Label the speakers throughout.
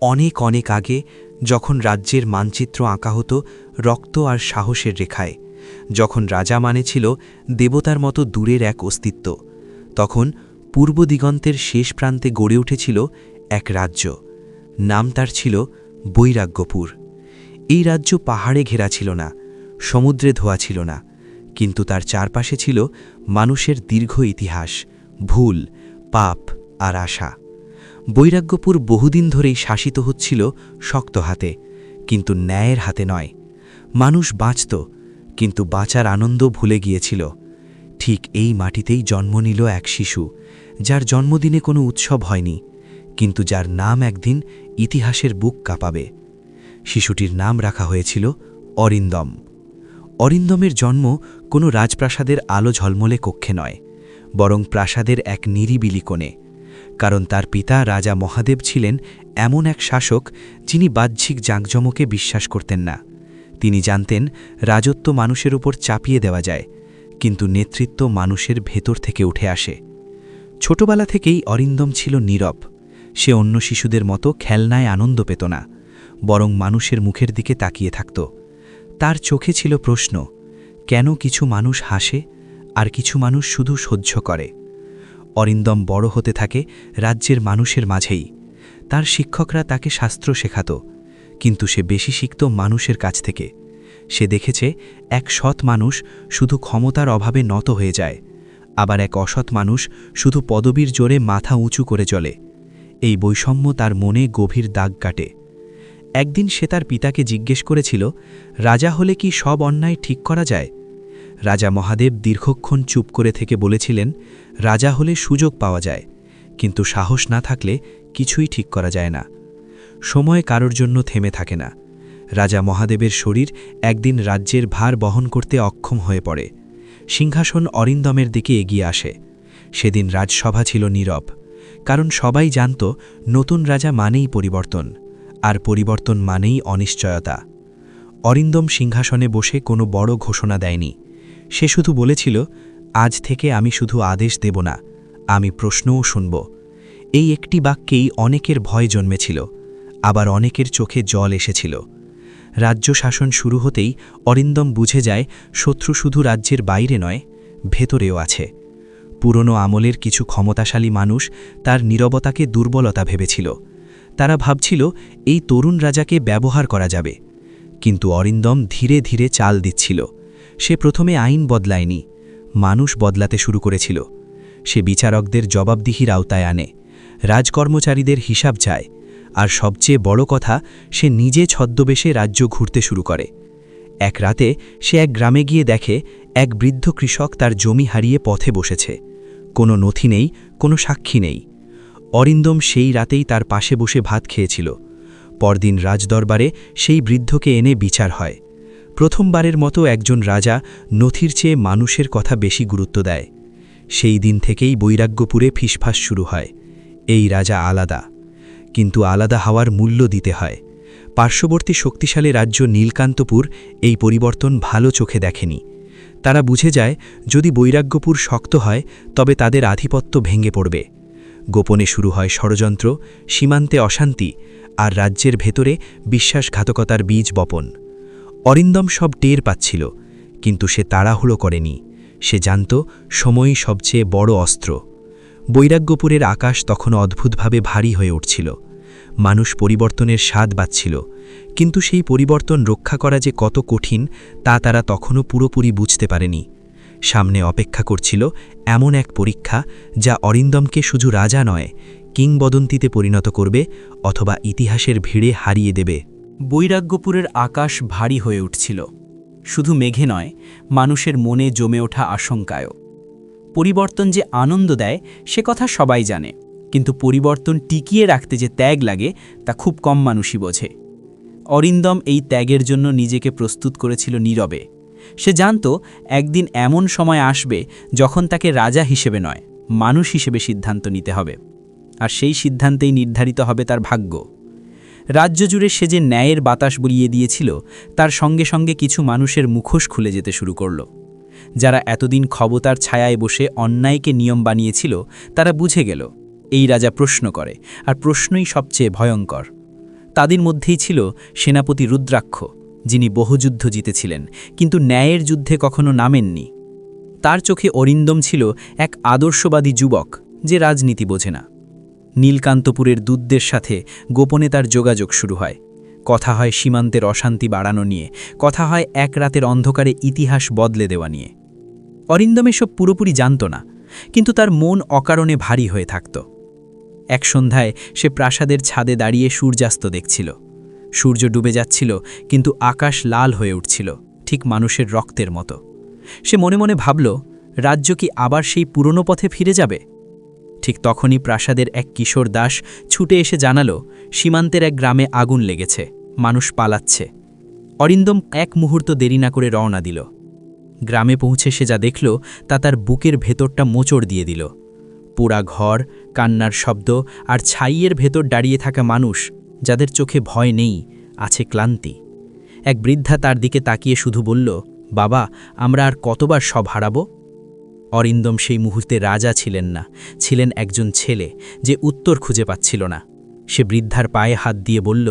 Speaker 1: অনেক অনেক আগে, যখন রাজ্যের মানচিত্র আঁকা হতো রক্ত আর সাহসের রেখায়, যখন রাজা মানে ছিল দেবতার মতো দূরের এক অস্তিত্ব, তখন পূর্ব দিগন্তের শেষ প্রান্তে গড়ে উঠেছিল এক রাজ্য। নাম তার ছিল বৈরাগ্যপুর। এই রাজ্য পাহাড়ে ঘেরা ছিল না, সমুদ্রে ধোয়া ছিল না, কিন্তু তার চারপাশে ছিল মানুষের দীর্ঘ ইতিহাস, ভুল, পাপ আর আশা। বৈরাগ্যপুর বহুদিন ধরেই শাসিত হচ্ছিল শক্ত হাতে, কিন্তু ন্যায়ের হাতে নয়। মানুষ বাঁচত, কিন্তু বাঁচার আনন্দ ভুলে গিয়েছিল। ঠিক এই মাটিতেই জন্ম নিল এক শিশু, যার জন্মদিনে কোনো উৎসব হয়নি, কিন্তু যার নাম একদিন ইতিহাসের বুক কাঁপাবে। শিশুটির নাম রাখা হয়েছিল অরিন্দম। অরিন্দমের জন্ম কোনো রাজপ্রাসাদের আলো ঝলমলে কক্ষে নয়, বরং প্রাসাদের এক নিরিবিলি কোণে। কারণ তার পিতা রাজা মহাদেব ছিলেন এমন এক শাসক যিনি বাহ্যিক জাঁকজমকে বিশ্বাস করতেন না। তিনি জানতেন রাজত্ব মানুষের উপর চাপিয়ে দেওয়া যায়, কিন্তু নেতৃত্ব মানুষের ভেতর থেকে উঠে আসে। ছোটবেলা থেকেই অরিন্দম ছিল নীরব। সে অন্য শিশুদের মতো খেলনায় আনন্দ পেত না, বরং মানুষের মুখের দিকে তাকিয়ে থাকত। তার চোখে ছিল প্রশ্ন, কেন কিছু মানুষ হাসে আর কিছু মানুষ শুধু সহ্য করে। অরিন্দম বড় হতে থাকে রাজ্যের মানুষের মাঝেই। তার শিক্ষকরা তাকে শাস্ত্র শেখাত, কিন্তু সে বেশি শিখত মানুষের কাছ থেকে। সে দেখেছে এক সৎ মানুষ শুধু ক্ষমতার অভাবে নত হয়ে যায়, আবার এক অসৎ মানুষ শুধু পদবীর জোরে মাথা উঁচু করে চলে। এই বৈষম্য তার মনে গভীর দাগ কাটে। একদিন সে তার পিতাকে জিজ্ঞেস করেছিল, রাজা হলে কি সব অন্যায় ঠিক করা যায়? রাজা মহাদেব দীর্ঘক্ষণ চুপ করে থেকে বলেছিলেন, রাজা হলে সুযোগ পাওয়া যায়, কিন্তু সাহস না থাকলে কিছুই ঠিক করা যায় না। সময় কারোর জন্য থেমে থাকে না। রাজা মহাদেবের শরীর একদিন রাজ্যের ভার বহন করতে অক্ষম হয়ে পড়ে। সিংহাসন অরিন্দমের দিকে এগিয়ে আসে। সেদিন রাজসভা ছিল নীরব, কারণ সবাই জানত নতুন রাজা মানেই পরিবর্তন, আর পরিবর্তন মানেই অনিশ্চয়তা। অরিন্দম সিংহাসনে বসে কোনো বড় ঘোষণা দেয়নি। সে শুধু বলেছিল, আজ থেকে আমি শুধু আদেশ দেব না, আমি প্রশ্নও শুনব। এই একটি বাক্যেই অনেকের ভয় জন্মেছিল, আবার অনেকের চোখে জল এসেছিল। রাজ্য শাসন শুরু হতেই অরিন্দম বুঝে যায় শত্রু শুধু রাজ্যের বাইরে নয়, ভেতরেও আছে। পুরনো আমলের কিছু ক্ষমতাশালী মানুষ তার নীরবতাকে দুর্বলতা ভেবেছিল। তারা ভাবছিল এই তরুণ রাজাকে ব্যবহার করা যাবে। কিন্তু অরিন্দম ধীরে ধীরে চাল দিচ্ছিল। সে প্রথমে আইন বদলায়নি, মানুষ বদলাতে শুরু করেছিল। সে বিচারকদের জবাবদিহির আওতায় আনে, রাজকর্মচারীদের হিসাব চায়, আর সবচেয়ে বড় কথা, সে নিজে ছদ্মবেশে রাজ্য ঘুরতে শুরু করে। এক রাতে সে এক গ্রামে গিয়ে দেখে এক বৃদ্ধ কৃষক তার জমি হারিয়ে পথে বসেছে। কোনো নথি নেই, কোনো সাক্ষী নেই। অরিন্দম সেই রাতেই তার পাশে বসে ভাত খেয়েছিল। পরদিন রাজদরবারে সেই বৃদ্ধকে এনে বিচার হয়। প্রথমবারের মতো একজন রাজা নথির চেয়ে মানুষের কথা বেশি গুরুত্ব দেয়। সেই দিন থেকেই বৈরাগ্যপুরে ফিসফাস শুরু হয়, এই রাজা আলাদা। কিন্তু আলাদা হওয়ার মূল্য দিতে হয়। পার্শ্ববর্তী শক্তিশালী রাজ্য নীলকান্তপুর এই পরিবর্তন ভালো চোখে দেখেনি। তারা বুঝে যায়, যদি বৈরাগ্যপুর শক্ত হয় তবে তাদের আধিপত্য ভেঙে পড়বে। গোপনে শুরু হয় ষড়যন্ত্র, সীমান্তে অশান্তি, আর রাজ্যের ভেতরে বিশ্বাসঘাতকতার বীজ বপন। অরিন্দম সব টের পাচ্ছিল, কিন্তু সে তাড়াহুড়ো করেনি। সে জানত সময়ই সবচেয়ে বড় অস্ত্র। বৈরাগ্যপুরের আকাশ তখন অদ্ভুতভাবে ভারী হয়ে উঠছিল। মানুষ পরিবর্তনের স্বাদ পাচ্ছিল, কিন্তু সেই পরিবর্তন রক্ষা করা যে কত কঠিন তা তারা তখনও পুরোপুরি বুঝতে পারেনি। সামনে অপেক্ষা করছিল এমন এক পরীক্ষা যা অরিন্দমকে শুধু রাজা নয়, কিংবদন্তিতে পরিণত করবে, অথবা ইতিহাসের ভিড়ে হারিয়ে দেবে।
Speaker 2: বৈরাগ্যপুরের আকাশ ভারী হয়ে উঠছিল, শুধু মেঘে নয়, মানুষের মনে জমে ওঠা আশঙ্কায়ও। পরিবর্তন যে আনন্দ দেয় সে কথা সবাই জানে, কিন্তু পরিবর্তন টিকিয়ে রাখতে যে ত্যাগ লাগে তা খুব কম মানুষই বোঝে। অরিন্দম এই ত্যাগের জন্য নিজেকে প্রস্তুত করেছিল নীরবে। সে জানত একদিন এমন সময় আসবে যখন তাকে রাজা হিসেবে নয়, মানুষ হিসেবে সিদ্ধান্ত নিতে হবে, আর সেই সিদ্ধান্তেই নির্ধারিত হবে তার ভাগ্য। রাজ্য জুড়ে সে যে ন্যায়ের বাতাস বলিয়ে দিয়েছিল, তার সঙ্গে সঙ্গে কিছু মানুষের মুখোশ খুলে যেতে শুরু করল। যারা এতদিন ক্ষমতার ছায়ায় বসে অন্যায়কে নিয়ম বানিয়েছিল, তারা বুঝে গেল এই রাজা প্রশ্ন করে, আর প্রশ্নই সবচেয়ে ভয়ঙ্কর। তাদের মধ্যেই ছিল সেনাপতি রুদ্রাক্ষ, যিনি বহুযুদ্ধ জিতেছিলেন কিন্তু ন্যায়ের যুদ্ধে কখনো নামেননি। তার চোখে অরিন্দম ছিল এক আদর্শবাদী যুবক যে রাজনীতি বোঝে না। নীলকান্তপুরের দূতদের সাথে গোপনে তার যোগাযোগ শুরু হয়। কথা হয় সীমান্তের অশান্তি বাড়ানো নিয়ে, কথা হয় এক রাতের অন্ধকারে ইতিহাস বদলে দেওয়া নিয়ে। অরিন্দম এসব পুরোপুরি জানত না, কিন্তু তার মন অকারণে ভারী হয়ে থাকত। এক সন্ধ্যায় সে প্রাসাদের ছাদে দাঁড়িয়ে সূর্যাস্ত দেখছিল। সূর্য ডুবে যাচ্ছিল, কিন্তু আকাশ লাল হয়ে উঠছিল, ঠিক মানুষের রক্তের মতো। সে মনে মনে ভাবল, রাজ্য কি আবার সেই পুরনো পথে ফিরে যাবে? ঠিক তখনই প্রাসাদের এক কিশোর দাস ছুটে এসে জানালো, সীমান্তের এক গ্রামে আগুন লেগেছে, মানুষ পালাচ্ছে। অরিন্দম এক মুহূর্ত দেরি না করে রওনা দিল। গ্রামে পৌঁছে সে যা দেখল তা তার বুকের ভেতরটা মোচড় দিয়ে দিল। পোড়া ঘর, কান্নার শব্দ আর ছাইয়ের ভেতর দাঁড়িয়ে থাকা মানুষ, যাদের চোখে ভয় নেই, আছে ক্লান্তি। এক বৃদ্ধা তার দিকে তাকিয়ে শুধু বলল, বাবা, আমরা আর কতবার সব হারাব? অরিন্দম সেই মুহূর্তে রাজা ছিলেন না, ছিলেন একজন ছেলে যে উত্তর খুঁজে পাচ্ছিল না। সে বৃদ্ধার পায়ে হাত দিয়ে বলল,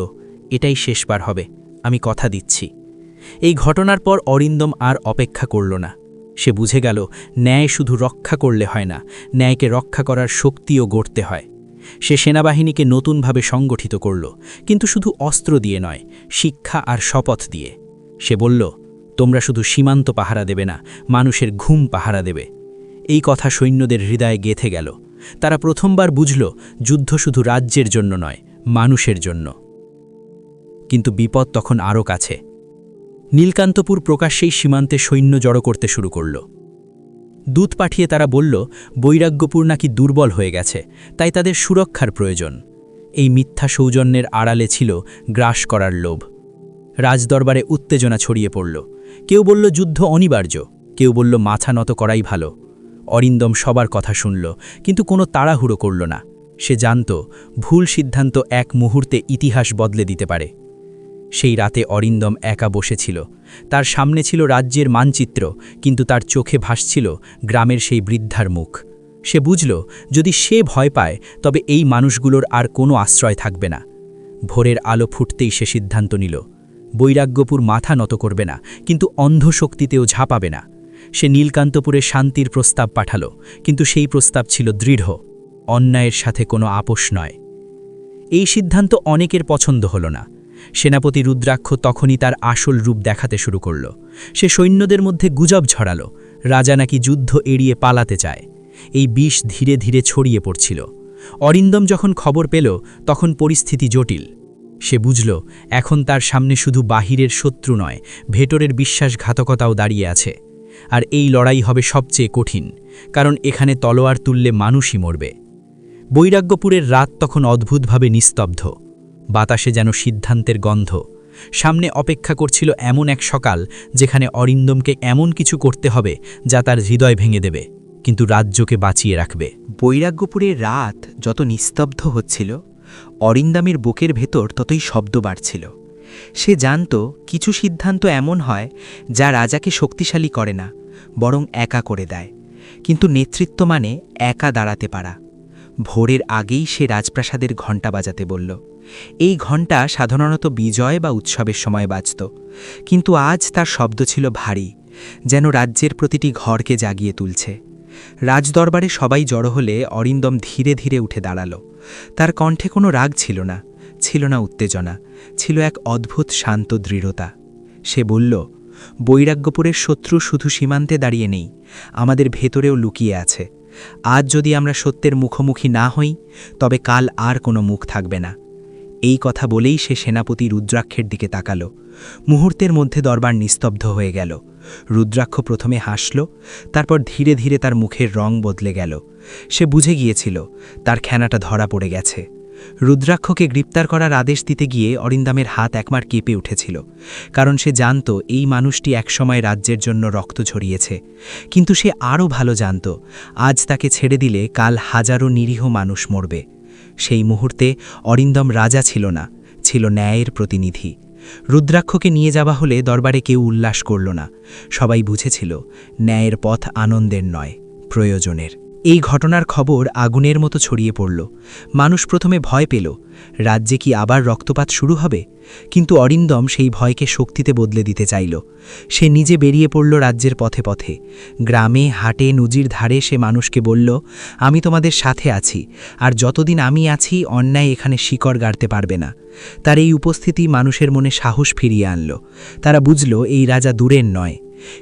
Speaker 2: এটাই শেষবার হবে, আমি কথা দিচ্ছি। এই ঘটনার পর অরিন্দম আর অপেক্ষা করল না। সে বুঝে গেল, ন্যায় শুধু রক্ষা করলে হয় না, ন্যায়কে রক্ষা করার শক্তিও গড়তে হয়। সে সেনাবাহিনীকে নতুনভাবে সংগঠিত করল, কিন্তু শুধু অস্ত্র দিয়ে নয়, শিক্ষা আর শপথ দিয়ে। সে বলল, তোমরা শুধু সীমান্ত পাহারা দেবে না, মানুষের ঘুম পাহারা দেবে। এই কথা সৈন্যদের হৃদয়ে গেঁথে গেল। তারা প্রথমবার বুঝল, যুদ্ধ শুধু রাজ্যের জন্য নয়, মানুষের জন্য। কিন্তু বিপদ তখন আরও কাছে। নীলকান্তপুর প্রকাশ্যেই সীমান্তে সৈন্য জড়ো করতে শুরু করল। দূত পাঠিয়ে তারা বলল, বৈরাগ্যপুর নাকি দুর্বল হয়ে গেছে, তাই তাদের সুরক্ষার প্রয়োজন। এই মিথ্যা সৌজন্যের আড়ালে ছিল গ্রাস করার লোভ। রাজদরবারে উত্তেজনা ছড়িয়ে পড়ল। কেউ বলল যুদ্ধ অনিবার্য, কেউ বলল মাথা নত করাই ভালো। অরিন্দম সবার কথা শুনল, কিন্তু কোনো তাড়াহুড়ো করল না। সে জানত, ভুল সিদ্ধান্ত এক মুহূর্তে ইতিহাস বদলে দিতে পারে। সেই রাতে অরিন্দম একা বসেছিল। তার সামনে ছিল রাজ্যের মানচিত্র, কিন্তু তার চোখে ভাসছিল গ্রামের সেই বৃদ্ধার মুখ। সে বুঝল, যদি সে ভয় পায় তবে এই মানুষগুলোর আর কোনো আশ্রয় থাকবে না। ভোরের আলো ফুটতেই সে সিদ্ধান্ত নিল, বৈরাগ্যপুর মাথা নত করবে না, কিন্তু অন্ধশক্তিতেও ঝাঁপাবে না। সে নীলকান্তপুরে শান্তির প্রস্তাব পাঠাল, কিন্তু সেই প্রস্তাব ছিল দৃঢ়, অন্যায়ের সাথে কোনো আপোষ নয়। এই সিদ্ধান্ত অনেকের পছন্দ হল না। সেনাপতি রুদ্রাক্ষ তখনই তার আসল রূপ দেখাতে শুরু করল। সে সৈন্যদের মধ্যে গুজব ছড়াল, রাজা নাকি যুদ্ধ এড়িয়ে পালাতে চায়। এই বিষ ধীরে ধীরে ছড়িয়ে পড়ছিল। অরিন্দম যখন খবর পেল, তখন পরিস্থিতি জটিল। সে বুঝল, এখন তার সামনে শুধু বাহিরের শত্রু নয়, ভেতরের বিশ্বাসঘাতকতাও দাঁড়িয়ে আছে। আর এই লড়াই হবে সবচেয়ে কঠিন, কারণ এখানে তলোয়ার তুললে মানুষই মরবে। বৈরাগ্যপুরের রাত তখন অদ্ভুতভাবে নিস্তব্ধ। বাতাসে যেন সিদ্ধান্তের গন্ধ। সামনে অপেক্ষা করছিল এমন এক সকাল, যেখানে অরিন্দমকে এমন কিছু করতে হবে যা তার হৃদয় ভেঙে দেবে, কিন্তু রাজ্যকে বাঁচিয়ে রাখবে।
Speaker 1: বৈরাগ্যপুরের রাত যত নিস্তব্ধ হচ্ছিল, অরিন্দমের বুকের ভেতর ততই শব্দ বাড়ছিল। সে জানত, কিছু সিদ্ধান্ত এমন হয় যা রাজাকে শক্তিশালী করে না, বরং একা করে দেয়। কিন্তু নেতৃত্ব মানে একা দাঁড়াতে পারা। ভোরের আগেই সে রাজপ্রাসাদের ঘণ্টা বাজাতে বলল। এই ঘণ্টা সাধারণত বিজয় বা উৎসবের সময় বাজত, কিন্তু আজ তার শব্দ ছিল ভারী, যেন রাজ্যের প্রতিটি ঘরকে জাগিয়ে তুলছে। রাজদরবারে সবাই জড়ো হলে অরিন্দম ধীরে ধীরে উঠে দাঁড়াল। তার কণ্ঠে কোনো রাগ ছিল না, ছিল না উত্তেজনা, ছিল এক অদ্ভুত শান্ত দৃঢ়তা। সে বলল, বৈরাগ্যপুরের শত্রু শুধু সীমান্তে দাঁড়িয়ে নেই, আমাদের ভেতরেও লুকিয়ে আছে। আজ যদি আমরা সত্যের মুখোমুখি না হই, তবে কাল আর কোনো মুখ থাকবে না। এই কথা বলেই সে সেনাপতি রুদ্রাক্ষের দিকে তাকাল। মুহূর্তের মধ্যে দরবার নিস্তব্ধ হয়ে গেল। রুদ্রাক্ষ প্রথমে হাসল, তারপর ধীরে ধীরে তার মুখের রং বদলে গেল। সে বুঝে গিয়েছিল, তার খেনাটা ধরা পড়ে গেছে। রুদ্রাক্ষকে গ্রেপ্তার করার আদেশ দিতে গিয়ে অরিন্দমের হাত একবার কেঁপে উঠেছিল, কারণ সে জানত এই মানুষটি একসময় রাজ্যের জন্য রক্ত ঝরিয়েছে। কিন্তু সে আরও ভালো জানত, আজ তাকে ছেড়ে দিলে কাল হাজারো নিরীহ মানুষ মরবে। সেই মুহূর্তে অরিন্দম রাজা ছিল না, ছিল ন্যায়ের প্রতিনিধি। রুদ্রাক্ষকে নিয়ে যাওয়া হলে দরবারে কেউ উল্লাস করল না। সবাই বুঝেছিল, ন্যায়ের পথ আনন্দের নয়, প্রয়োজনের। এই ঘটনার খবর আগুনের মতো ছড়িয়ে পড়ল। মানুষ প্রথমে ভয় পেল, রাজ্যে কি আবার রক্তপাত শুরু হবে? কিন্তু অরিন্দম সেই ভয়কে শক্তিতে বদলে দিতে চাইল। সে নিজে বেরিয়ে পড়ল রাজ্যের পথে পথে। গ্রামে, হাটে, নদীর ধারে সে মানুষকে বলল, আমি তোমাদের সাথে আছি, আর যতদিন আমি আছি অন্যায় এখানে শিকড় গাড়তে পারবে না। তার এই উপস্থিতি মানুষের মনে সাহস ফিরিয়ে আনল। তারা বুঝল এই রাজা দূরের নয়।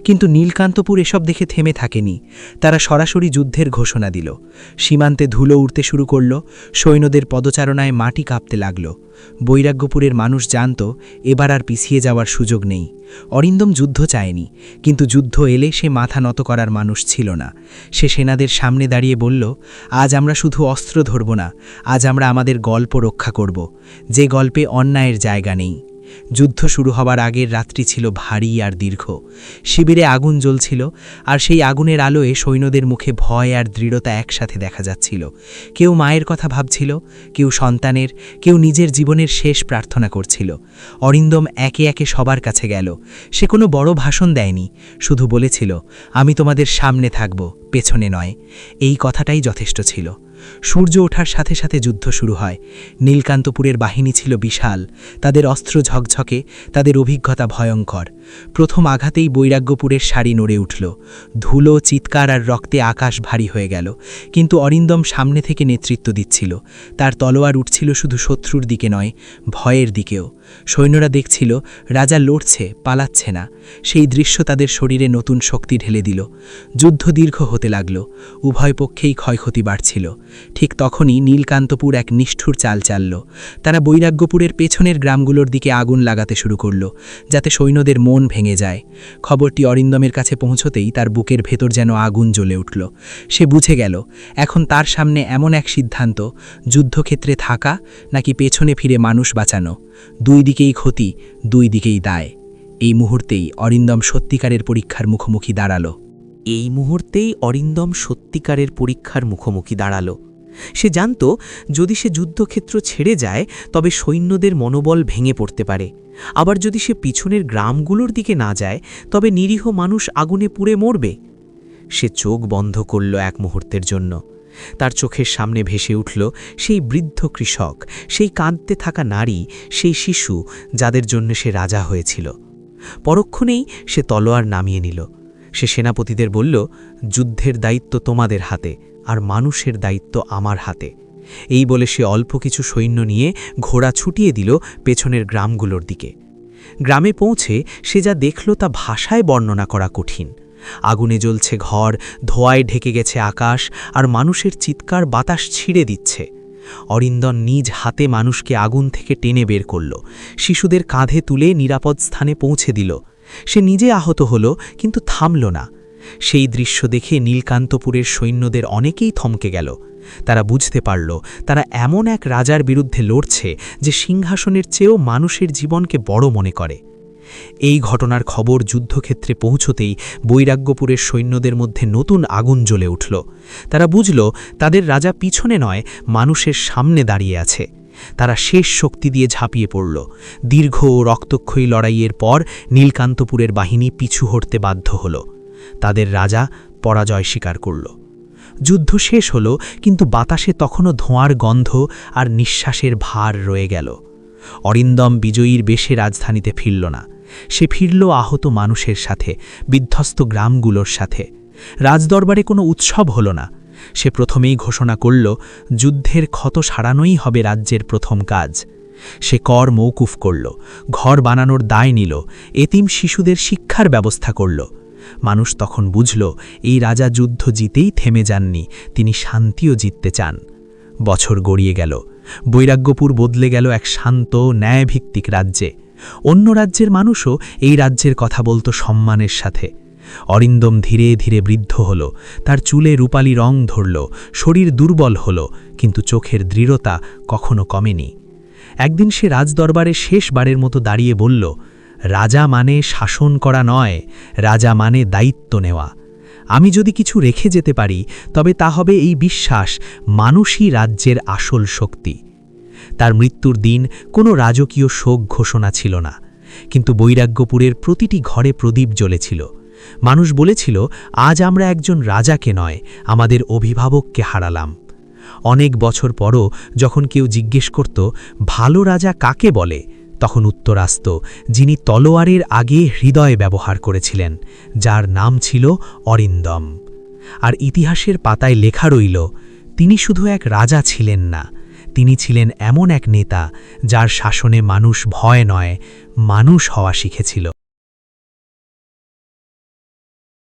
Speaker 1: কিন্তু নীলকান্তপুর এসব দেখে থেমে থাকেনি। তারা সরাসরি যুদ্ধের ঘোষণা দিল। সীমান্তে ধুলো উড়তে শুরু করল, সৈন্যদের পদচারণায় মাটি কাঁপতে লাগল। বৈরাগ্যপুরের মানুষ জানত এবার আর পিছিয়ে যাওয়ার সুযোগ নেই। অরিন্দম যুদ্ধ চায়নি, কিন্তু যুদ্ধ এলে সে মাথা নত করার মানুষ ছিল না। সে সেনাদের সামনে দাঁড়িয়ে বলল, আজ আমরা শুধু অস্ত্র ধরব না, আজ আমরা আমাদের গল্প রক্ষা করব, যে গল্পে অন্যায়ের জায়গা নেই। যুদ্ধ শুরু হবার আগের রাত্রি ছিল ভারী আর দীর্ঘ। শিবিরে আগুন জ্বলছিল, আর সেই আগুনের আলোয় সৈন্যদের মুখে ভয় আর দৃঢ়তা একসাথে দেখা যাচ্ছিল। কেউ মায়ের কথা ভাবছিল, কেউ সন্তানের, কেউ নিজের জীবনের শেষ প্রার্থনা করছিল। অরিন্দম একে একে সবার কাছে গেল। সে কোনো বড় ভাষণ দেয়নি, শুধু বলেছিল, আমি তোমাদের সামনে থাকব, পেছনে নয়। এই কথাটাই যথেষ্ট ছিল। সূর্য ওঠার সাথে সাথে যুদ্ধ শুরু হয়। নীলকান্তপুরের বাহিনী ছিল বিশাল, তাদের অস্ত্র ঝকঝকে, তাদের অভিজ্ঞতা ভয়ঙ্কর। প্রথম আঘাতেই বৈরাগ্যপুরের সারি নড়ে উঠল। ধুলো, চিৎকার আর রক্তে আকাশ ভারী হয়ে গেল। কিন্তু অরিন্দম সামনে থেকে নেতৃত্ব দিচ্ছিল। তার তলোয়ার উঠছিল শুধু শত্রুর দিকে নয়, ভয়ের দিকেও। সৈন্যরা দেখছিল রাজা লড়ছে, পালাচ্ছে না। সেই দৃশ্য তাদের শরীরে নতুন শক্তি ঢেলে দিল। যুদ্ধ দীর্ঘ হতে লাগল, উভয় পক্ষেই ক্ষয়ক্ষতি বাড়ছিল। ঠিক তখনই নীলকান্তপুর এক নিষ্ঠুর চাল চালল। তারা বৈরাগ্যপুরের পেছনের গ্রামগুলোর দিকে আগুন লাগাতে শুরু করল, যাতে সৈন্যদের মন ভেঙে যায়। খবরটি অরিন্দমের কাছে পৌঁছতেই তার বুকের ভেতর যেন আগুন জ্বলে উঠল। সে বুঝে গেল এখন তার সামনে এমন এক সিদ্ধান্ত, যুদ্ধক্ষেত্রে থাকা নাকি পেছনে ফিরে মানুষ বাঁচানো। দুই দিকেই ক্ষতি, দুই দিকেই দায়। এই মুহূর্তেই অরিন্দম সত্যিকারের পরীক্ষার মুখোমুখি দাঁড়াল।
Speaker 2: এই মুহূর্তেই অরিন্দম সত্যিকারের পরীক্ষার মুখোমুখি দাঁড়াল। সে জানত যদি সে যুদ্ধক্ষেত্র ছেড়ে যায় তবে সৈন্যদের মনোবল ভেঙে পড়তে পারে। আবার যদি সে পিছনের গ্রামগুলোর দিকে না যায় তবে নিরীহ মানুষ আগুনে পুড়ে মরবে। সে চোখ বন্ধ করল এক মুহূর্তের জন্য। তার চোখের সামনে ভেসে উঠল সেই বৃদ্ধ কৃষক, সেই কাঁদতে থাকা নারী, সেই শিশু যাদের জন্য সে রাজা হয়েছিল। পরক্ষণেই সে তলোয়ার নামিয়ে নিল। সে সেনাপতিদের বলল, যুদ্ধের দায়িত্ব তোমাদের হাতে, আর মানুষের দায়িত্ব আমার হাতে। এই বলে সে অল্প কিছু সৈন্য নিয়ে ঘোড়া ছুটিয়ে দিল পেছনের গ্রামগুলোর দিকে। গ্রামে পৌঁছে সে যা দেখল তা ভাষায় বর্ণনা করা কঠিন। আগুনে জ্বলছে ঘর, ধোঁয়ায় ঢেকে গেছে আকাশ, আর মানুষের চিৎকার বাতাস ছিঁড়ে দিচ্ছে। অরিন্দম নিজ হাতে মানুষকে আগুন থেকে টেনে বের করল, শিশুদের কাঁধে তুলে নিরাপদ স্থানে পৌঁছে দিল। সে নিজে আহত হল, কিন্তু থামল না। সেই দৃশ্য দেখে নীলকান্তপুরের সৈন্যদের অনেকেই থমকে গেল। তারা বুঝতে পারল তারা এমন এক রাজার বিরুদ্ধে লড়ছে যে সিংহাসনের চেয়েও মানুষের জীবনকে বড় মনে করে। এই ঘটনার খবর যুদ্ধক্ষেত্রে পৌঁছতেই বৈরাগ্যপুরের সৈন্যদের মধ্যে নতুন আগুন জ্বলে উঠল। তারা বুঝল তাদের রাজা পিছনে নয়, মানুষের সামনে দাঁড়িয়ে আছে। তারা শেষ শক্তি দিয়ে ঝাঁপিয়ে পড়ল। দীর্ঘ ও রক্তক্ষয়ী লড়াইয়ের পর নীলকান্তপুরের বাহিনী পিছু হটতে বাধ্য হল। তাদের রাজা পরাজয় স্বীকার করল। যুদ্ধ শেষ হল, কিন্তু বাতাসে তখনও ধোঁয়ার গন্ধ আর নিঃশ্বাসের ভার রয়ে গেল। অরিন্দম বিজয়ীর বেশে রাজধানীতে ফিরল না। সে ফিরল আহত মানুষের সাথে, বিধ্বস্ত গ্রামগুলোর সাথে। রাজদরবারে কোনো উৎসব হল না। সে প্রথমেই ঘোষণা করল, যুদ্ধের ক্ষত সারানোই হবে রাজ্যের প্রথম কাজ। সে কর মৌকুফ করল, ঘর বানানোর দায় নিল, এতিম শিশুদের শিক্ষার ব্যবস্থা করল। মানুষ তখন বুঝল এই রাজা যুদ্ধ জিতেই থেমে যাননি, তিনি শান্তিও জিততে চান। বছর গড়িয়ে গেল। বৈরাগ্যপুর বদলে গেল এক শান্ত, ন্যায়ভিত্তিক রাজ্যে। অন্য রাজ্যের মানুষও এই রাজ্যের কথা বলতো সম্মানের সাথে। অরিন্দম ধীরে ধীরে বৃদ্ধ হল, তার চুলে রূপালি রং ধরল, শরীর দুর্বল হল, কিন্তু চোখের দৃঢ়তা কখনো কমেনি। একদিন সে রাজদরবারে শেষবারের মতো দাঁড়িয়ে বলল, রাজা মানে শাসন করা নয়, রাজা মানে দায়িত্ব নেওয়া। আমি যদি কিছু রেখে যেতে পারি তবে তা হবে এই বিশ্বাস, মানুষই রাজ্যের আসল শক্তি। তার মৃত্যুর দিন কোনো রাজকীয় শোক ঘোষণা ছিল না, কিন্তু বৈরাগ্যপুরের প্রতিটি ঘরে প্রদীপ জ্বলেছিল।
Speaker 3: মানুষ বলেছিল, আজ আমরা একজন রাজাকে নয়, আমাদের অভিভাবককে হারালাম। অনেক বছর পরও যখন কেউ জিজ্ঞেস করত, ভালো রাজা কাকে বলে, তখন উত্তর আসত, যিনি তলোয়ারের আগে হৃদয় ব্যবহার করেছিলেন, যার নাম ছিল অরিন্দম। আর ইতিহাসের পাতায় লেখা রইল, তিনি শুধু এক রাজা ছিলেন না, তিনি ছিলেন এমন এক নেতা যার শাসনে মানুষ ভয় নয়, মানুষ হওয়া শিখেছিল।